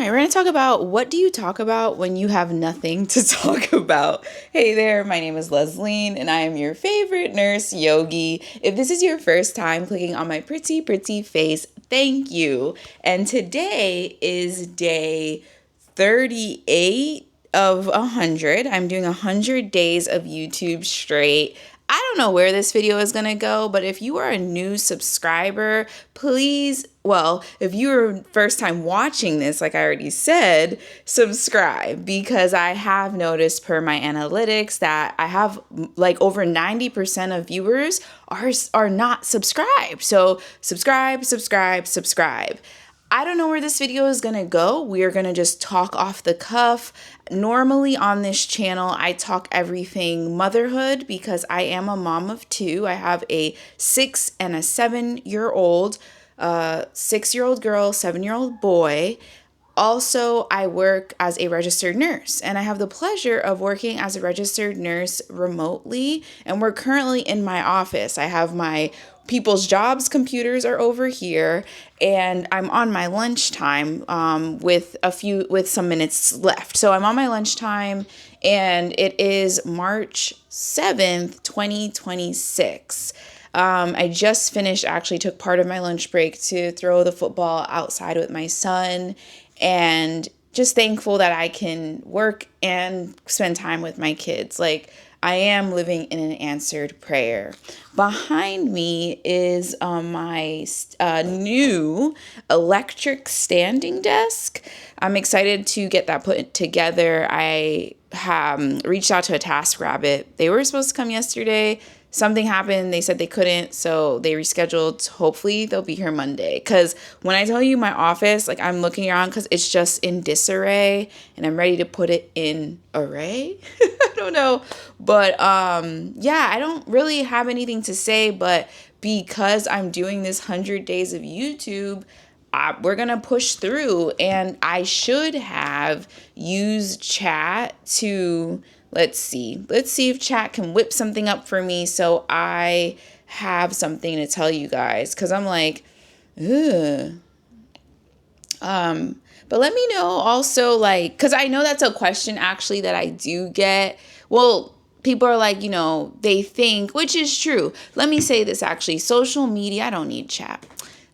right, we're going to talk about what do you talk about when you have nothing to talk about. Hey there, my name is Lesline, and I am your favorite nurse yogi. If this is your first time clicking on my pretty face, thank you. And today is day 38 of 100. I'm doing 100 days of YouTube straight. I don't know where this video is going to go, but if you are a new subscriber, please, well, if you're first time watching this, like I already said, subscribe, because I have noticed per my analytics that I have like over 90% of viewers are not subscribed. So subscribe. I don't know where this video is going to go. We are going to just talk off the cuff. Normally on this channel, I talk everything motherhood because I am a mom of two. I have a 6 and a 7-year-old, 6-year-old girl, 7-year-old boy. Also, I work as a registered nurse, and I have the pleasure of working as a registered nurse remotely, and we're currently in my office. I have my people's jobs computers are over here, and I'm on my lunchtime with some minutes left. So I'm on my lunchtime, and it is March 7th, 2026. I just finished, actually took part of my lunch break to throw the football outside with my son, and just thankful that I can work and spend time with my kids. Like, I am living in an answered prayer. Behind me is my new electric standing desk. I'm excited to get that put together. I reached out to a TaskRabbit. They were supposed to come yesterday. Something happened. They said they couldn't, so they rescheduled. Hopefully they'll be here Monday. Because when I tell you my office, like, I'm looking around because it's just in disarray, and I'm ready to put it in array. I don't know. But yeah, I don't really have anything to say, but because I'm doing this 100 days of YouTube, we're going to push through, and I should have used chat to... Let's see if chat can whip something up for me so I have something to tell you guys. Because I'm like, ugh. But let me know also, like, because I know that's a question actually that I do get. Well, people are like, they think, which is true. Let me say this actually. Social media, I don't need chat.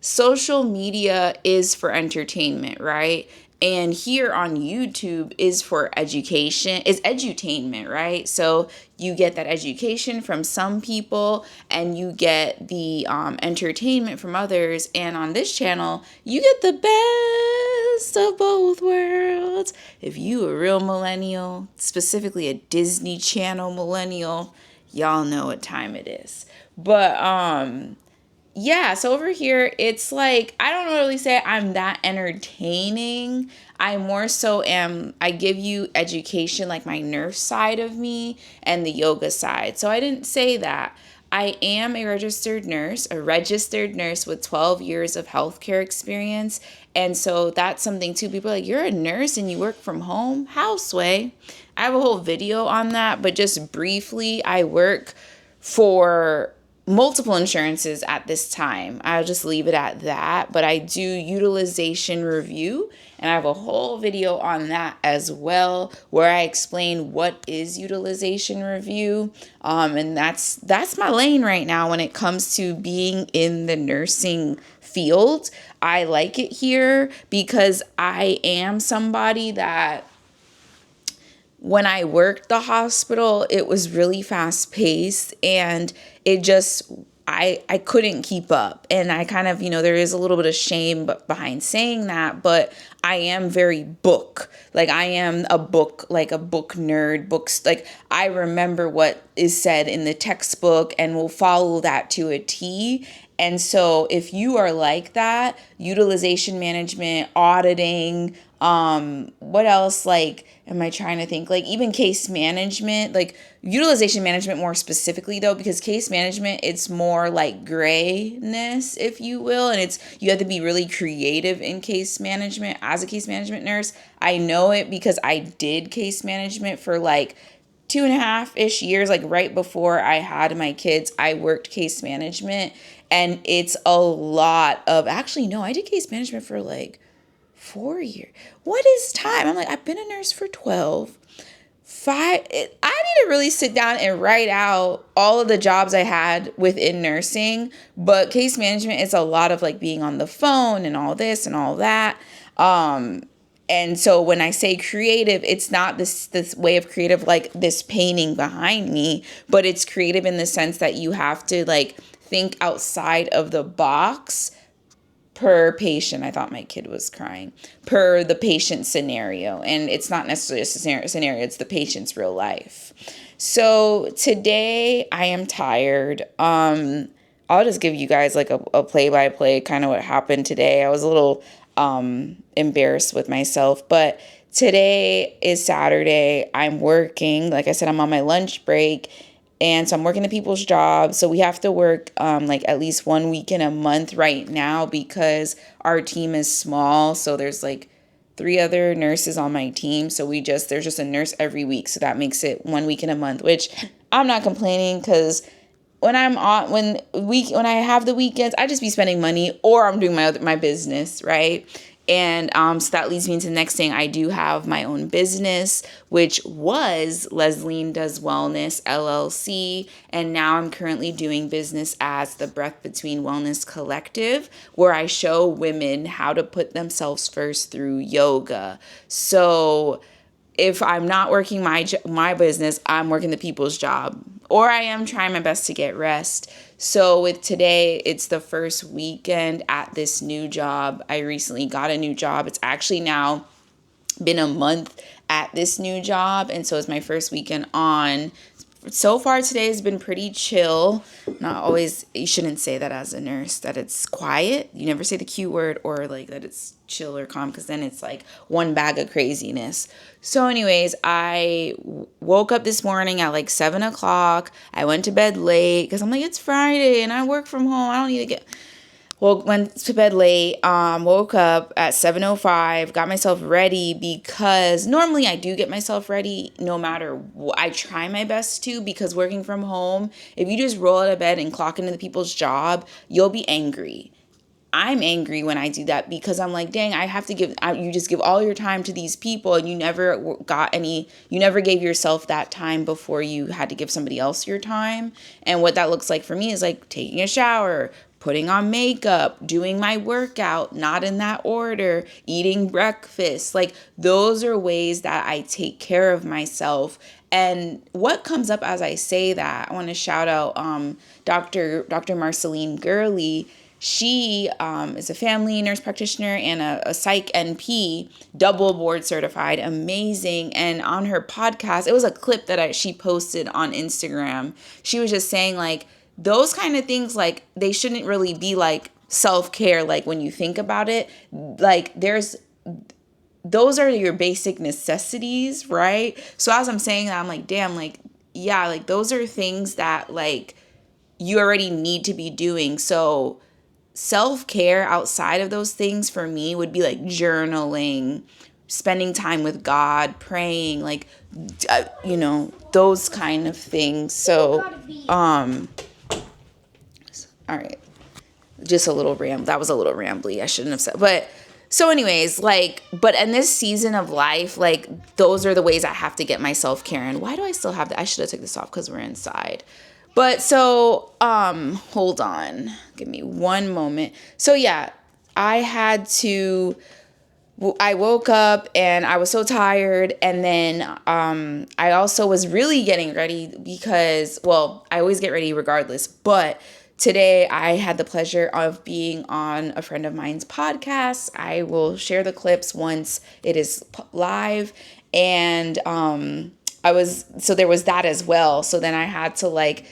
Social media is for entertainment, right? And here on YouTube is for education, is edutainment, right? So you get that education from some people and you get the entertainment from others. And on this channel, you get the best of both worlds. If you a real millennial, specifically a Disney Channel millennial, y'all know what time it is. But yeah, so over here, it's like, I don't really say I'm that entertaining. I more so I give you education, like my nurse side of me and the yoga side. So I didn't say that. I am a registered nurse with 12 years of healthcare experience. And so that's something too. People are like, you're a nurse and you work from home? How, Sway? I have a whole video on that, but just briefly, I work for multiple insurances at this time. I'll just leave it at that. But I do utilization review, and I have a whole video on that as well, where I explain what is utilization review. And that's my lane right now when it comes to being in the nursing field. I like it here because I am somebody that, when I worked the hospital, it was really fast paced, and it just, I couldn't keep up. And I kind of, there is a little bit of shame behind saying that, but I am very book. Like, I am a book nerd. Books, like, I remember what is said in the textbook and will follow that to a T. And so if you are like that, utilization management, auditing, what else, like, am I trying to think? Like, even case management, like utilization management more specifically though, because case management, it's more like grayness, if you will. And you have to be really creative in case management as a case management nurse. I know it because I did case management for like 2.5-ish years, like right before I had my kids. I worked case management, and it's a lot of, actually, no, I did case management for like 4 years. What is time? I'm like, I've been a nurse for 12. I need to really sit down and write out all of the jobs I had within nursing. But case management is a lot of like being on the phone and all this and all that. And so when I say creative, it's not this way of creative like this painting behind me, but it's creative in the sense that you have to like think outside of the box per patient. I thought my kid was crying. Per the patient scenario. And it's not necessarily a scenario, it's the patient's real life. So today I am tired. I'll just give you guys like a play-by-play kind of what happened today. I was a little embarrassed with myself, but today is Saturday. I'm working. Like I said, I'm on my lunch break. And so I'm working the people's jobs. So we have to work like at least 1 week in a month right now because our team is small. So there's like 3 other nurses on my team. So there's just a nurse every week. So that makes it 1 week in a month, which I'm not complaining because when I have the weekends, I just be spending money or I'm doing my business, right? And so that leads me to the next thing. I do have my own business, which was Lesline Does Wellness, LLC. And now I'm currently doing business as the Breath Between Wellness Collective, where I show women how to put themselves first through yoga. So if I'm not working my business, I'm working the people's job, or I am trying my best to get rest. So with today, it's the first weekend at this new job. I recently got a new job. It's actually now been a month at this new job, and so it's my first weekend on. So far today has been pretty chill. Not always, you shouldn't say that as a nurse, that it's quiet. You never say the Q word or like that it's chill or calm, because then it's like one bag of craziness. So anyways, I woke up this morning at like 7 o'clock. I went to bed late because I'm like, it's Friday and I work from home. I don't need to get... went to bed late, woke up at 7:05, got myself ready because normally I do get myself ready no matter what. I try my best to, because working from home, if you just roll out of bed and clock into the people's job, you'll be angry. I'm angry when I do that because I'm like, dang, you just give all your time to these people and you never gave yourself that time before you had to give somebody else your time. And what that looks like for me is like taking a shower, putting on makeup, doing my workout, not in that order, eating breakfast. Like those are ways that I take care of myself. And what comes up as I say that, I want to shout out Dr. Marceline Gurley. She is a family nurse practitioner and a psych NP, double board certified, amazing. And on her podcast, it was a clip that she posted on Instagram. She was just saying like, those kind of things, like they shouldn't really be like self-care. Like when you think about it, like those are your basic necessities, right? So as I'm saying that, I'm like, damn, like, yeah, like those are things that like you already need to be doing. So self-care outside of those things for me would be like journaling, spending time with God, praying, like, those kind of things. So, all right, just a little that was a little rambly. I shouldn't have said, but so anyways, like, but in this season of life, like those are the ways I have to get my self-care in. Why do I still have that? I should have took this off because we're inside. But so, hold on, give me one moment. So yeah, I woke up and I was so tired. And then, I also was really getting ready because, well, I always get ready regardless, but today I had the pleasure of being on a friend of mine's podcast. I will share the clips once it is live. And, so there was that as well. So then I had to like,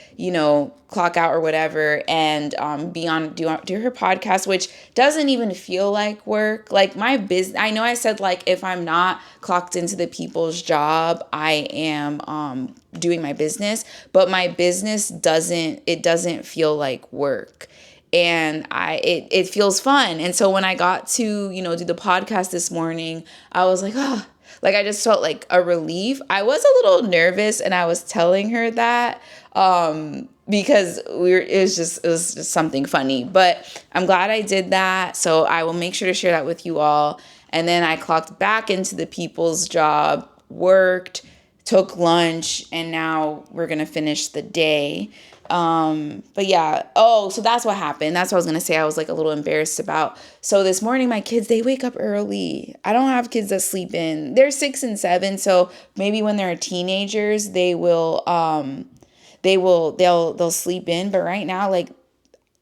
clock out or whatever and do her podcast, which doesn't even feel like work. Like my business, I know I said like if I'm not clocked into the people's job, I am doing my business, but my business doesn't feel like work. And it feels fun. And so when I got to, do the podcast this morning, I was like, oh, like I just felt like a relief. I was a little nervous and I was telling her that because it was just something funny, but I'm glad I did that. So I will make sure to share that with you all. And then I clocked back into the people's job, worked, took lunch, and now we're going to finish the day. But yeah. Oh, so that's what happened. That's what I was going to say. I was like a little embarrassed about. So this morning, my kids, they wake up early. I don't have kids that sleep in. They're 6 and 7. So maybe when they're teenagers, they'll sleep in. But right now, like,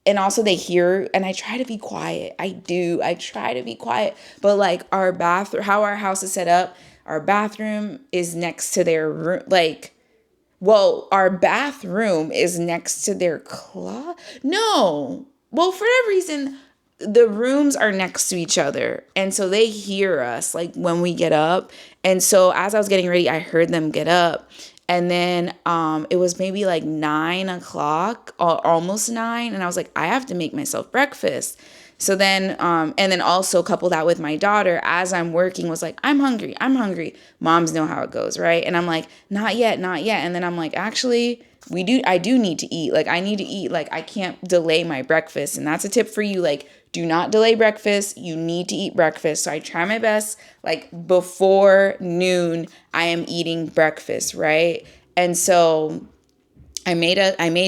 and also they hear, and I try to be quiet. I try to be quiet. But like our bathroom, how our house is set up, our bathroom is next to their room. Like, well, our bathroom is next to their closet. No. Well, for that reason, the rooms are next to each other. And so they hear us like when we get up. And so as I was getting ready, I heard them get up. And then it was maybe like 9 o'clock, or almost 9. And I was like, I have to make myself breakfast. So then, and then also couple that with my daughter as I'm working was like, I'm hungry. Moms know how it goes, right? And I'm like, not yet. And then I'm like, actually, I do need to eat. Like, I need to eat. Like, I can't delay my breakfast. And that's a tip for you. Like, do not delay breakfast. You need to eat breakfast. So I try my best, like before noon, I am eating breakfast, right? And so I made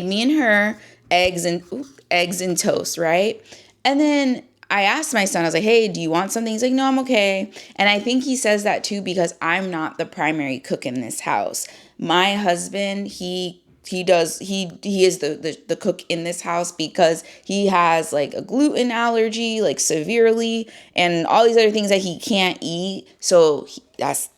me and her eggs and toast, right? And then I asked my son, I was like, hey, do you want something? He's like, no, I'm okay. And I think he says that too because I'm not the primary cook in this house. My husband, he is the cook in this house because he has like a gluten allergy, like severely, and all these other things that he can't eat. So that's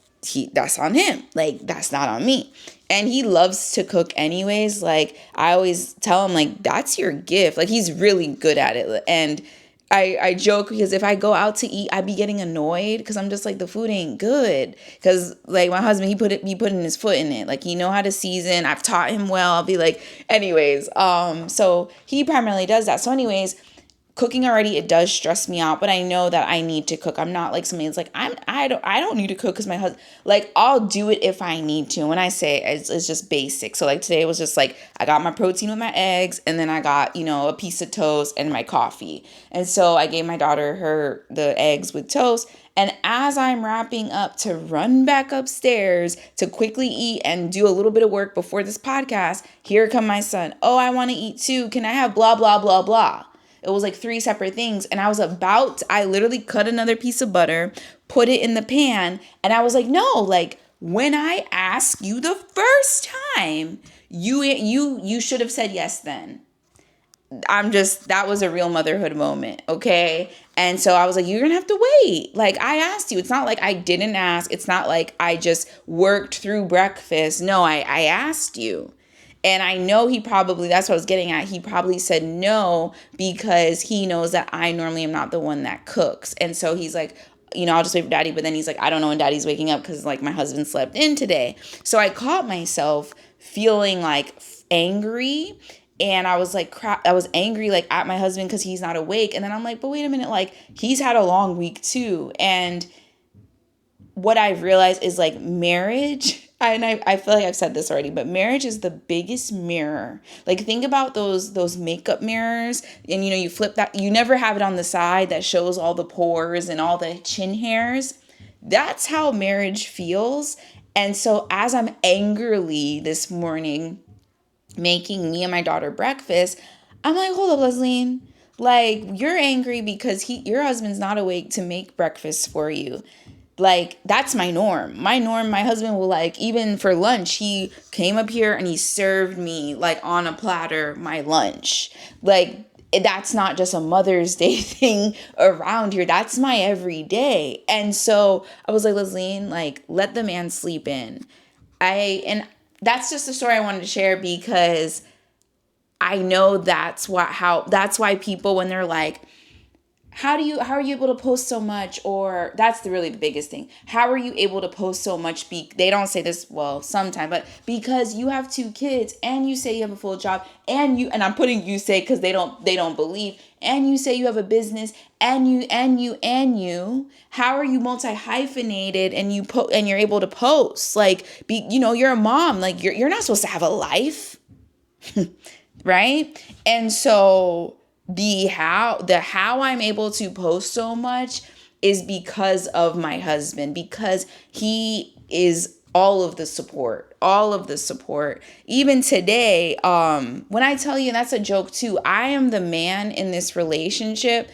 on him. Like, that's not on me. And he loves to cook anyways. Like, I always tell him, like, that's your gift. Like, he's really good at it. And I joke because if I go out to eat, I be getting annoyed because I'm just like, the food ain't good. Because like my husband, he putting his foot in it. Like, he know how to season. I've taught him well. I'll be like, anyways. So he primarily does that. So anyways, cooking already, it does stress me out, but I know that I need to cook. I'm not like somebody that's like, I don't need to cook because my husband, like, I'll do it if I need to. When I say it's just basic. So like today it was just like, I got my protein with my eggs, and then I got, a piece of toast and my coffee. And so I gave my daughter the eggs with toast. And as I'm wrapping up to run back upstairs to quickly eat and do a little bit of work before this podcast, here come my son. Oh, I want to eat too. Can I have blah, blah, blah, blah? It was like 3 separate things. And I literally cut another piece of butter, put it in the pan. And I was like, no, like, when I asked you the first time, you should have said yes then. That was a real motherhood moment. Okay. And so I was like, you're going to have to wait. Like, I asked you. It's not like I didn't ask. It's not like I just worked through breakfast. No, I asked you. And I know that's what I was getting at. He probably said no because he knows that I normally am not the one that cooks. And so he's like, I'll just wait for daddy. But then he's like, I don't know when daddy's waking up because like my husband slept in today. So I caught myself feeling like angry. And I was like, crap, I was angry like at my husband because he's not awake. And then I'm like, but wait a minute, like he's had a long week too. And what I've realized is like marriage, and I feel like I've said this already, but marriage is the biggest mirror. Like, think about those makeup mirrors, and you flip that, you never have it on the side that shows all the pores and all the chin hairs. That's how marriage feels. And so as I'm angrily this morning making me and my daughter breakfast, I'm like, hold up, Lesline. Like, you're angry because your husband's not awake to make breakfast for you. Like, that's my norm. My husband will, like, even for lunch, he came up here and he served me, like, on a platter, my lunch. Like, that's not just a Mother's Day thing around here. That's my everyday. And so I was like, Lesline, like, let the man sleep in. And that's just the story I wanted to share because I know that's why people, when they're like, how are you able to post so much? Or that's really the biggest thing. How are you able to post so much? They don't say this, well, sometimes, but because you have 2 kids and you say you have a full job and I'm putting you say because they don't believe, and you say you have a business and you, how are you multi-hyphenated and and you're able to post? Like, you're a mom, like you're not supposed to have a life, right? And so the how I'm able to post so much is because of my husband, because he is all of the support. Even today, when I tell you, and that's a joke too, I am the man in this relationship.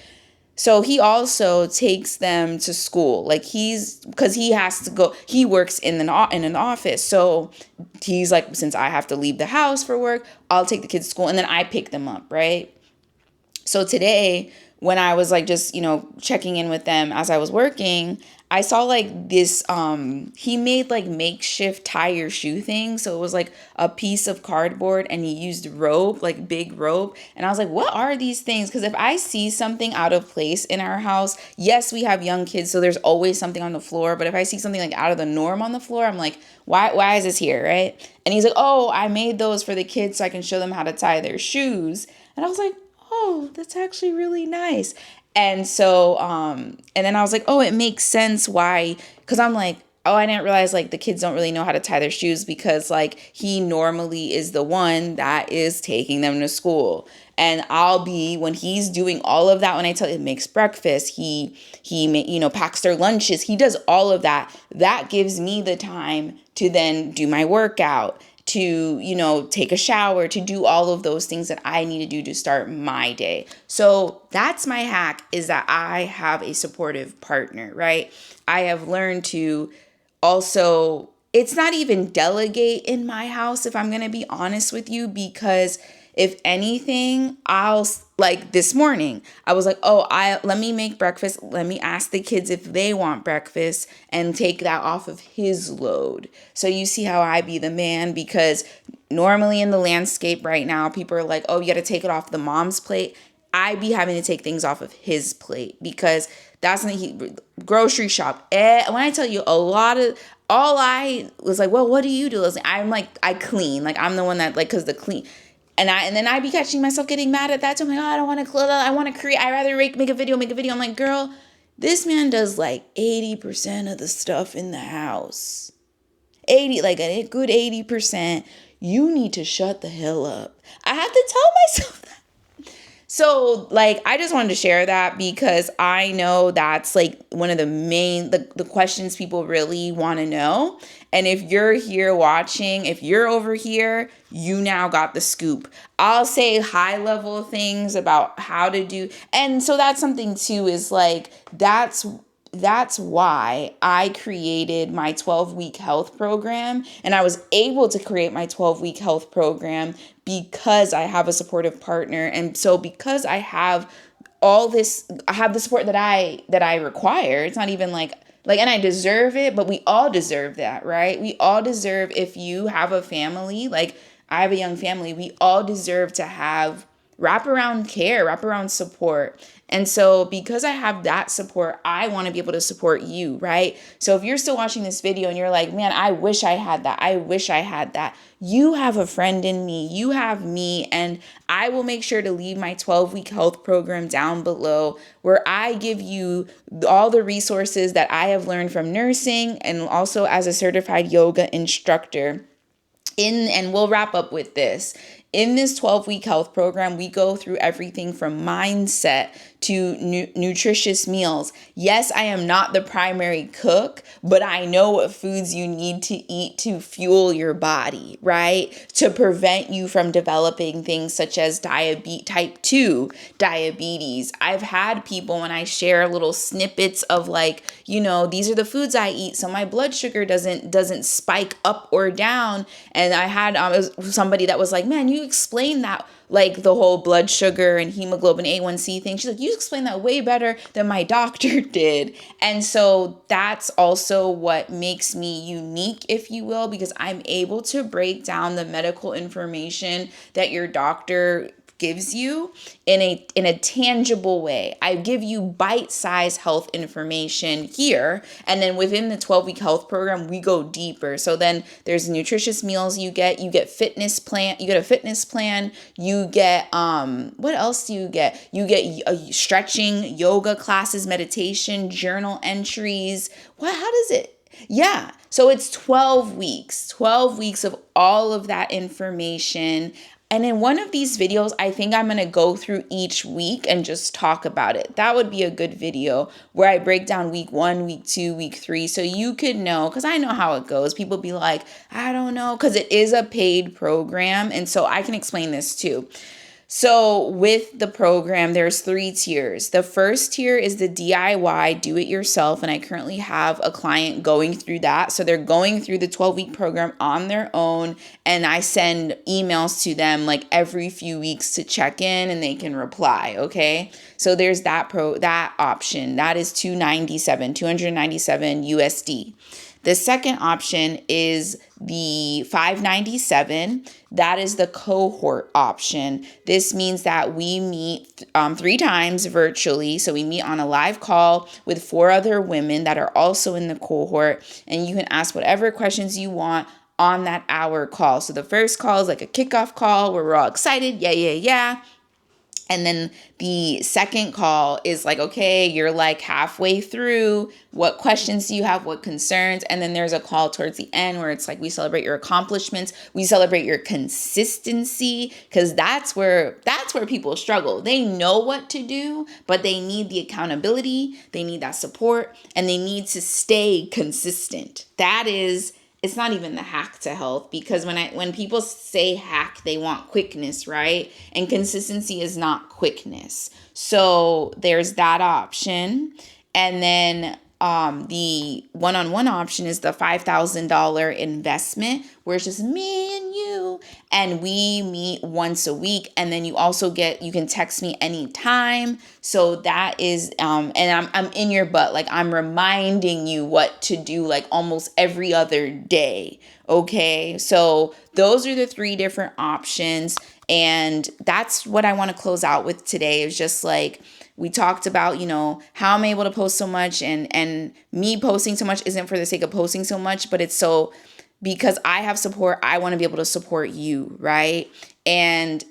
So he also takes them to school. Like because he has to go, he works in an office. So he's like, since I have to leave the house for work, I'll take the kids to school and then I pick them up, right? So today, when I was like just, checking in with them as I was working, I saw like this, he made like makeshift tie your shoe thing. So it was like a piece of cardboard and he used rope, like big rope. And I was like, what are these things? Because if I see something out of place in our house, yes, we have young kids, so there's always something on the floor. But if I see something like out of the norm on the floor, I'm like, why is this here, right? And he's like, oh, I made those for the kids so I can show them how to tie their shoes. And I was like, oh, that's actually really nice. And so, and then I was like, oh, it makes sense why, because I'm like, oh, I didn't realize like the kids don't really know how to tie their shoes because like he normally is the one that is taking them to school. And I'll be, when he's doing all of that, when I tell him, makes breakfast, he packs their lunches, he does all of that. That gives me the time to then do my workout, to, take a shower, to do all of those things that I need to do to start my day. So that's my hack, is that I have a supportive partner, right? I have learned to also, it's not even delegate in my house, if I'm going to be honest with you, because if anything, like this morning, I was like, oh, let me make breakfast. Let me ask the kids if they want breakfast and take that off of his load. So you see how I be the man, because normally in the landscape right now, people are like, oh, you got to take it off the mom's plate. I be having to take things off of his plate because that's when he grocery shop. When I tell you all I was like, well, what do you do? I'm like, I clean. Like I'm the one that like, cause the clean. And then I be catching myself getting mad at that too. I'm like, oh, I don't want to clean. I want to create. I rather make a video. I'm like, girl, this man does like 80% of the stuff in the house. 80, like a good 80%. You need to shut the hell up. I have to tell myself that. So, like, I just wanted to share that because I know that's, like, one of the main, the questions people really want to know. And if you're here watching, if you're over here, you now got the scoop. I'll say high-level things about how to do. And so that's something, too, is, like, that's why I created my 12-week health program. And I was able to create my 12-week health program because I have a supportive partner. And so because I have all this, I have the support that I require. It's not even like, and I deserve it, but we all deserve that, right? We all deserve, if you have a family, like I have a young family, we all deserve to have wraparound care, wraparound support. And so because I have that support, I want to be able to support you, right? So if you're still watching this video and you're like, man, I wish I had that. I wish I had that. You have a friend in me. You have me. And I will make sure to leave my 12-week health program down below, where I give you all the resources that I have learned from nursing and also as a certified yoga instructor. And we'll wrap up with this. In this 12-week health program, we go through everything from mindset to nutritious meals. Yes, I am not the primary cook, but I know what foods you need to eat to fuel your body, right? To prevent you from developing things such as type 2 diabetes. I've had people, when I share little snippets of like, these are the foods I eat, so my blood sugar doesn't spike up or down. And I had it was somebody that was like, man, you explain that, like the whole blood sugar and hemoglobin A1C thing. She's like, you explain that way better than my doctor did. And so that's also what makes me unique, if you will, because I'm able to break down the medical information that your doctor gives you in a tangible way. I give you bite-sized health information here, and then within the 12-week health program, we go deeper. So then there's nutritious meals you get fitness plan, you get a fitness plan, you get what else do you get? You get stretching, yoga classes, meditation, journal entries. How does it? Yeah. So it's 12 weeks of all of that information. And in one of these videos, I think I'm going to go through each week and just talk about it. That would be a good video where I break down week 1, week 2, week 3. So you could know, because I know how it goes. People be like, I don't know, because it is a paid program. And so I can explain this too. So with the program, there's 3 tiers. The first tier is the DIY, do it yourself. And I currently have a client going through that. So they're going through the 12-week program on their own. And I send emails to them like every few weeks to check in and they can reply. Okay. So there's that option. That is $297 USD. The second option is the $597. That is the cohort option. This means that we meet 3 times virtually. So we meet on a live call with 4 other women that are also in the cohort, and you can ask whatever questions you want on that hour call. So the first call is like a kickoff call where we're all excited. Yeah. And then the second call is like, okay, you're like halfway through. What questions do you have? What concerns? And then there's a call towards the end where it's like, we celebrate your accomplishments. We celebrate your consistency, because that's where people struggle. They know what to do, but they need the accountability. They need that support, and they need to stay consistent. It's not even the hack to health, because when people say hack, they want quickness, right? And consistency is not quickness. So there's that option. And then the one-on-one option is the $5,000 investment, where it's just me and you, and we meet once a week. And then you can text me anytime. So that is, and I'm in your butt. Like, I'm reminding you what to do like almost every other day. Okay. So those are the 3 different options. And that's what I want to close out with today, is just like, we talked about, how I'm able to post so much, and me posting so much isn't for the sake of posting so much, but it's so because I have support, I want to be able to support you, right? And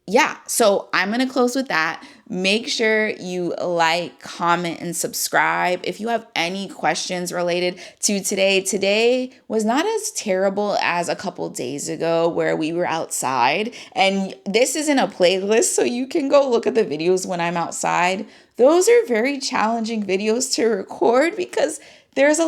yeah, so I'm going to close with that. Make sure you like, comment, and subscribe. If you have any questions related to today was not as terrible as a couple days ago where we were outside. And this isn't a playlist, so you can go look at the videos when I'm outside. Those are very challenging videos to record, because there's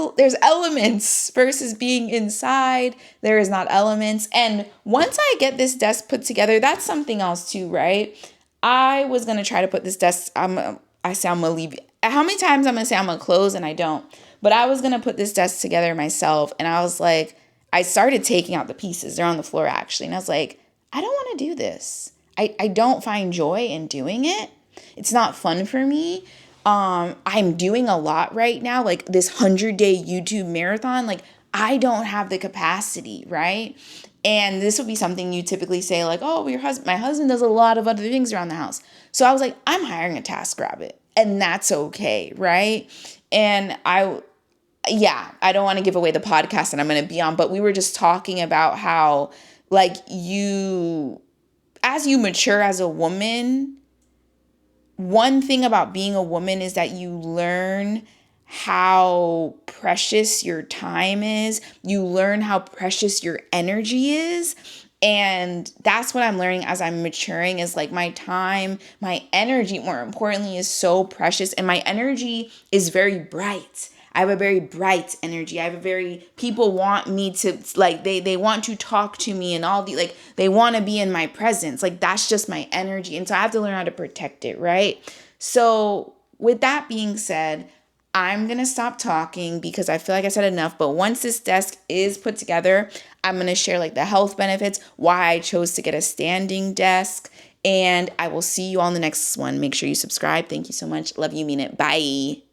elements versus being inside. There is not elements. And once I get this desk put together, that's something else too, right? I was going to try to put this desk, I say I'm going to leave. How many times I'm going to say I'm going to close and I don't? But I was going to put this desk together myself. And I was like, I started taking out the pieces. They're on the floor actually. And I was like, I don't want to do this. I don't find joy in doing it. It's not fun for me. I'm doing a lot right now, like this 100-day YouTube marathon. Like, I don't have the capacity, right? And this would be something you typically say like, oh, my husband does a lot of other things around the house. So I was like, I'm hiring a TaskRabbit, and that's okay, right? And I don't want to give away the podcast that I'm going to be on, but we were just talking about how, like, as you mature as a woman, one thing about being a woman is that you learn how precious your time is. You learn how precious your energy is. And that's what I'm learning as I'm maturing, is like my time, my energy, more importantly, is so precious. And my energy is very bright. I have a very bright energy. People want me to, like, they want to talk to me, and they want to be in my presence. Like, that's just my energy. And so I have to learn how to protect it, right? So with that being said, I'm going to stop talking because I feel like I said enough. But once this desk is put together, I'm going to share like the health benefits, why I chose to get a standing desk. And I will see you all in the next one. Make sure you subscribe. Thank you so much. Love you, mean it. Bye.